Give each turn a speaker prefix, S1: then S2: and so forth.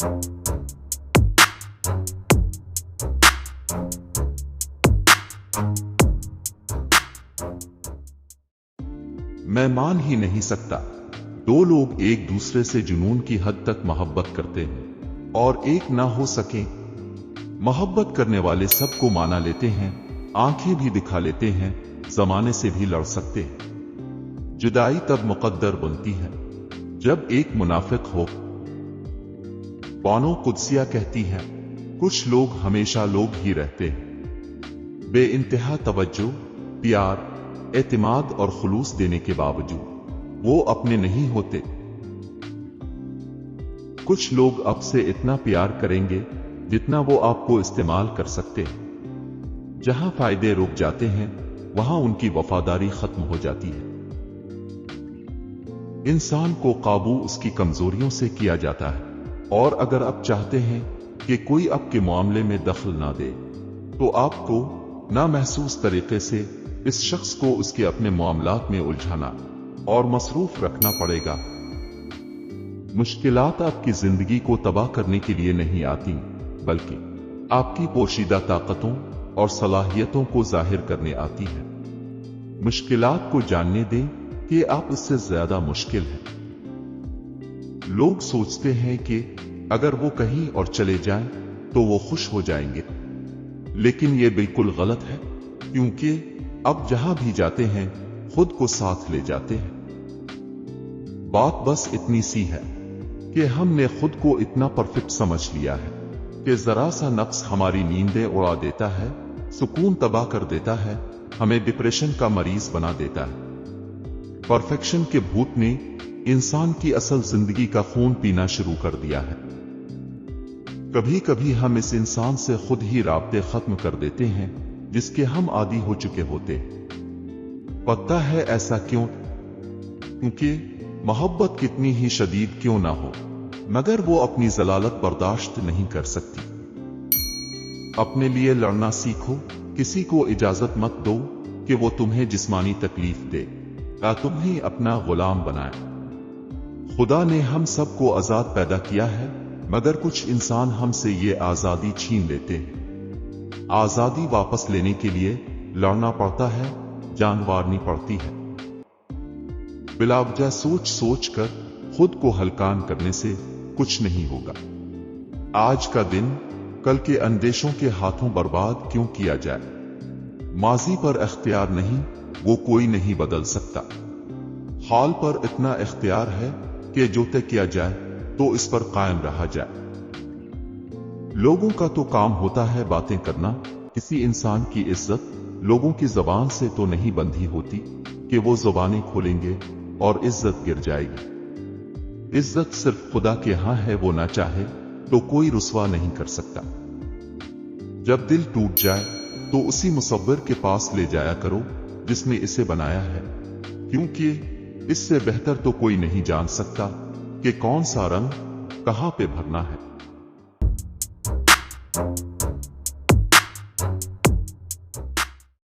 S1: मैं मान ही नहीं सकता, दो लोग एक दूसरे से जुनून की हद तक मोहब्बत करते हैं और एक ना हो सके। मोहब्बत करने वाले सबको माना लेते हैं, आंखें भी दिखा लेते हैं, जमाने से भी लड़ सकते हैं। जुदाई तब मुकद्दर बनती है जब एक मुनाफिक हो। बानो कुदसिया कहती हैं, कुछ लोग हमेशा लोग ही रहते हैं, बेइंतहा तवज्जो, प्यार, एतिमाद और खुलूस देने के बावजूद वो अपने नहीं होते। कुछ लोग अब से इतना प्यार करेंगे जितना वो आपको इस्तेमाल कर सकते हैं। जहां फायदे रुक जाते हैं वहां उनकी वफादारी खत्म हो जाती है। इंसान को काबू उसकी कमजोरियों से किया जाता है, और अगर आप चाहते हैं कि कोई आपके मामले में दखल ना दे तो आपको ना महसूस तरीके से इस शख्स को उसके अपने मामलात में उलझाना और मसरूफ रखना पड़ेगा। मुश्किलात आपकी जिंदगी को तबाह करने के लिए नहीं आती, बल्कि आपकी पोशीदा ताकतों और सलाहियतों को जाहिर करने आती है। मुश्किलात को जानने दें कि आप उससे ज्यादा मुश्किल हैं। लोग सोचते हैं कि अगर वो कहीं और चले जाएं तो वो खुश हो जाएंगे, लेकिन ये बिल्कुल गलत है, क्योंकि अब जहां भी जाते हैं खुद को साथ ले जाते हैं। बात बस इतनी सी है कि हमने खुद को इतना परफेक्ट समझ लिया है कि जरा सा नक्स हमारी नींदें उड़ा देता है, सुकून तबाह कर देता है, हमें डिप्रेशन का मरीज बना देता है। परफेक्शन के भूत ने इंसान की असल जिंदगी का खून पीना शुरू कर दिया है। कभी कभी हम इस इंसान से खुद ही राब्ते खत्म कर देते हैं जिसके हम आदी हो चुके होते। पता है ऐसा क्यों? क्योंकि मोहब्बत कितनी ही शदीद क्यों ना हो, मगर वो अपनी जलालत बर्दाश्त नहीं कर सकती। अपने लिए लड़ना सीखो, किसी को इजाजत मत दो कि वो तुम्हें जिस्मानी तकलीफ दे या तुम्हें अपना गुलाम बनाए। खुदा ने हम सबको आजाद पैदा किया है, मगर कुछ इंसान हमसे ये आजादी छीन लेते हैं। आजादी वापस लेने के लिए लड़ना पड़ता है, जान वारनी पड़ती है। बिलावजा सोच सोच कर खुद को हलकान करने से कुछ नहीं होगा। आज का दिन कल के अंदेशों के हाथों बर्बाद क्यों किया जाए? माजी पर इख्तियार नहीं, वो कोई नहीं बदल सकता। हाल पर इतना इख्तियार है कि जो तय किया जाए तो इस पर कायम रहा जाए। लोगों का तो काम होता है बातें करना, किसी इंसान की इज्जत लोगों की जबान से तो नहीं बंधी होती कि वो जुबानें खोलेंगे और इज्जत गिर जाएगी। इज्जत सिर्फ खुदा के यहां है, वो ना चाहे तो कोई रुसवा नहीं कर सकता। जब दिल टूट जाए तो उसी मुसव्विर के पास ले जाया करो जिसने इसे बनाया है, क्योंकि इससे बेहतर तो कोई नहीं जान सकता कि कौन सा रंग कहां पे भरना है।